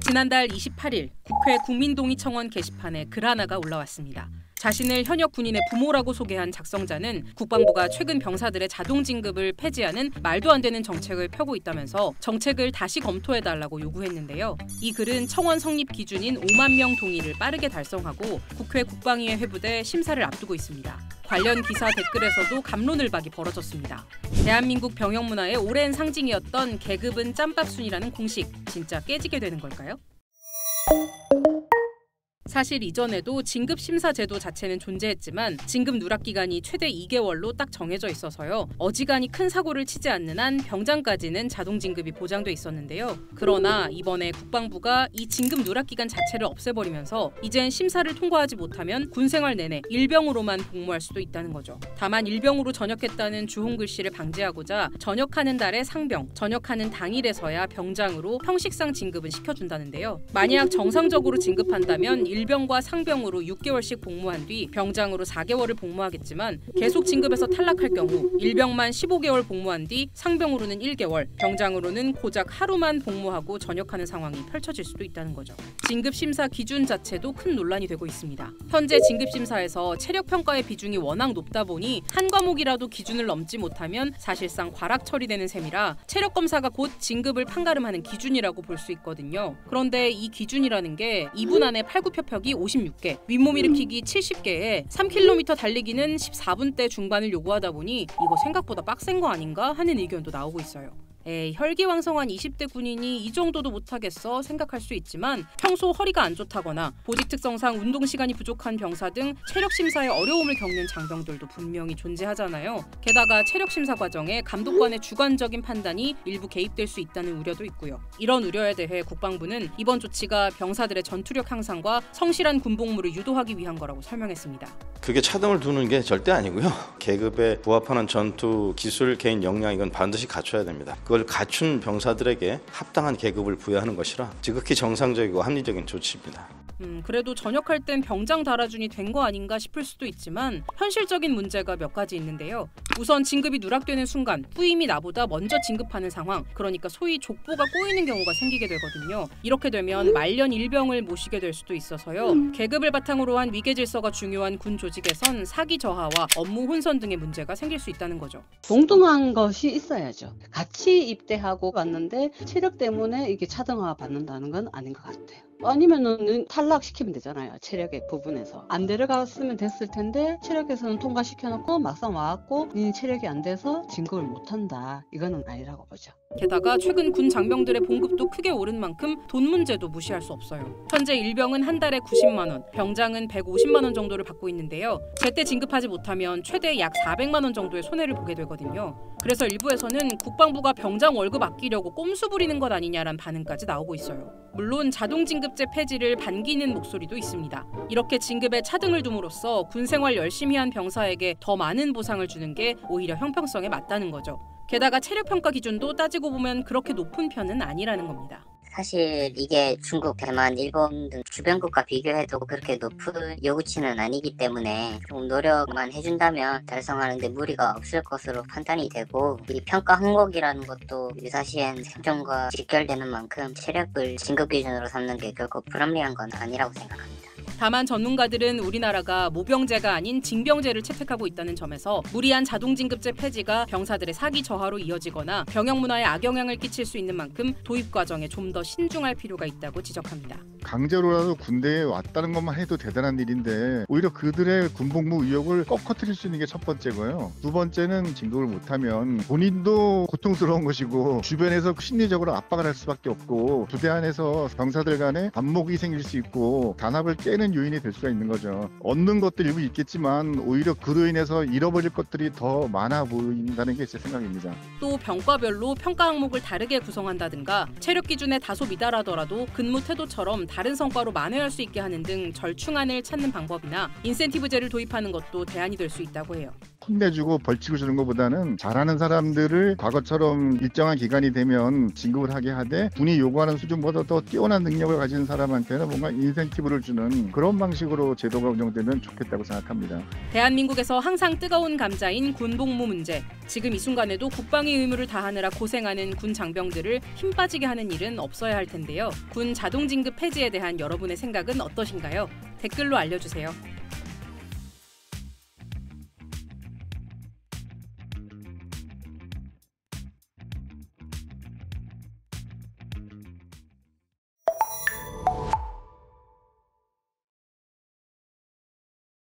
지난달 28일 국회 국민동의청원 게시판에 글 하나가 올라왔습니다. 자신을 현역 군인의 부모라고 소개한 작성자는 국방부가 최근 병사들의 자동 진급을 폐지하는 말도 안 되는 정책을 펴고 있다면서 정책을 다시 검토해달라고 요구했는데요. 이 글은 청원 성립 기준인 5만 명 동의를 빠르게 달성하고 국회 국방위에 회부돼 심사를 앞두고 있습니다. 관련 기사 댓글에서도 갑론을박이 벌어졌습니다. 대한민국 병역 문화의 오랜 상징이었던 계급은 짬밥순이라는 공식, 진짜 깨지게 되는 걸까요? 사실 이전에도 진급 심사 제도 자체는 존재했지만 진급 누락 기간이 최대 2개월로 딱 정해져 있어서요. 어지간히 큰 사고를 치지 않는 한 병장까지는 자동 진급이 보장돼 있었는데요. 그러나 이번에 국방부가 이 진급 누락 기간 자체를 없애버리면서 이젠 심사를 통과하지 못하면 군 생활 내내 일병으로만 복무할 수도 있다는 거죠. 다만 일병으로 전역했다는 주홍 글씨를 방지하고자 전역하는 달에 상병, 전역하는 당일에서야 병장으로 형식상 진급은 시켜준다는데요. 만약 정상적으로 진급한다면 일병과 상병으로 6개월씩 복무한 뒤 병장으로 4개월을 복무하겠지만 계속 진급에서 탈락할 경우 일병만 15개월 복무한 뒤 상병으로는 1개월, 병장으로는 고작 하루만 복무하고 전역하는 상황이 펼쳐질 수도 있다는 거죠. 진급심사 기준 자체도 큰 논란이 되고 있습니다. 현재 진급심사에서 체력평가의 비중이 워낙 높다 보니 한 과목이라도 기준을 넘지 못하면 사실상 과락 처리되는 셈이라 체력검사가 곧 진급을 판가름하는 기준이라고 볼 수 있거든요. 그런데 이 기준이라는 게 2분 안에 팔굽혀펴기 56개, 윗몸 일으키기 70개에 3km 달리기는 14분대 중반을 요구하다 보니 이거 생각보다 빡센 거 아닌가 하는 의견도 나오고 있어요. 혈기왕성한 20대 군인이 이 정도도 못하겠어 생각할 수 있지만 평소 허리가 안 좋다거나 보직 특성상 운동 시간이 부족한 병사 등 체력 심사에 어려움을 겪는 장병들도 분명히 존재하잖아요. 게다가 체력 심사 과정에 감독관의 주관적인 판단이 일부 개입될 수 있다는 우려도 있고요. 이런 우려에 대해 국방부는 이번 조치가 병사들의 전투력 향상과 성실한 군복무를 유도하기 위한 거라고 설명했습니다. 그게 차등을 두는 게 절대 아니고요. 계급에 부합하는 전투 기술, 개인 역량 이건 반드시 갖춰야 됩니다. 그걸 갖춘 병사들에게 합당한 계급을 부여하는 것이라 지극히 정상적이고 합리적인 조치입니다. 그래도 전역할 땐 병장 달아준이 된 거 아닌가 싶을 수도 있지만 현실적인 문제가 몇 가지 있는데요. 우선 진급이 누락되는 순간 후임이 나보다 먼저 진급하는 상황, 그러니까 소위 족보가 꼬이는 경우가 생기게 되거든요. 이렇게 되면 말년 일병을 모시게 될 수도 있어서요. 계급을 바탕으로 한 위계 질서가 중요한 군 조직에선 사기 저하와 업무 혼선 등의 문제가 생길 수 있다는 거죠. 동등한 것이 있어야죠. 같이 입대하고 갔는데 체력 때문에 이게 차등화 받는다는 건 아닌 것 같아요. 아니면은 탈락시키면 되잖아요. 체력의 부분에서 안 데려갔으면 됐을 텐데 체력에서는 통과시켜놓고 막상 와갖고 체력이 안 돼서 진급을 못한다. 이거는 아니라고 보죠. 게다가 최근 군 장병들의 봉급도 크게 오른 만큼 돈 문제도 무시할 수 없어요. 현재 일병은 한 달에 90만 원, 병장은 150만 원 정도를 받고 있는데요. 제때 진급하지 못하면 최대 약 400만 원 정도의 손해를 보게 되거든요. 그래서 일부에서는 국방부가 병장 월급 아끼려고 꼼수 부리는 것 아니냐란 반응까지 나오고 있어요. 물론 자동 진급제 폐지를 반기는 목소리도 있습니다. 이렇게 진급에 차등을 둠으로써 군 생활 열심히 한 병사에게 더 많은 보상을 주는 게 오히려 형평성에 맞다는 거죠. 게다가 체력평가 기준도 따지고 보면 그렇게 높은 편은 아니라는 겁니다. 사실 이게 중국, 대만, 일본 등 주변국과 비교해도 그렇게 높은 요구치는 아니기 때문에 좀 노력만 해준다면 달성하는데 무리가 없을 것으로 판단이 되고, 이 평가 항목이라는 것도 유사시엔 생존과 직결되는 만큼 체력을 진급 기준으로 삼는 게 결코 불합리한 건 아니라고 생각합니다. 다만 전문가들은 우리나라가 모병제가 아닌 징병제를 채택하고 있다는 점에서 무리한 자동진급제 폐지가 병사들의 사기 저하로 이어지거나 병역 문화에 악영향을 끼칠 수 있는 만큼 도입 과정에 좀 더 신중할 필요가 있다고 지적합니다. 강제로라도 군대에 왔다는 것만 해도 대단한 일인데 오히려 그들의 군복무 의욕을 꺾어뜨릴 수 있는 게 첫 번째고요. 두 번째는 진급을 못하면 본인도 고통스러운 것이고 주변에서 심리적으로 압박을 할 수밖에 없고 부대 안에서 병사들 간에 반목이 생길 수 있고 단합을 깨는 요인이 될 수가 있는 거죠. 얻는 것도 일부 있겠지만 오히려 그로 인해서 잃어버릴 것들이 더 많아 보인다는 게 제 생각입니다. 또 병과별로 평가 항목을 다르게 구성한다든가 체력 기준에 다소 미달하더라도 근무 태도처럼 다른 다른 성과로 만회할 수 있게 하는 등 절충안을 찾는 방법이나 인센티브제를 도입하는 것도 대안이 될 수 있다고 해요. 혼내주고 벌칙을 주는 것보다는 잘하는 사람들을 과거처럼 일정한 기간이 되면 진급을 하게 하되 군이 요구하는 수준보다 더 뛰어난 능력을 가진 사람한테는 뭔가 인센티브를 주는 그런 방식으로 제도가 운영되면 좋겠다고 생각합니다. 대한민국에서 항상 뜨거운 감자인 군복무 문제. 지금 이 순간에도 국방의 의무를 다하느라 고생하는 군 장병들을 힘 빠지게 하는 일은 없어야 할 텐데요. 군 자동진급 폐지에 대한 여러분의 생각은 어떠신가요? 댓글로 알려주세요.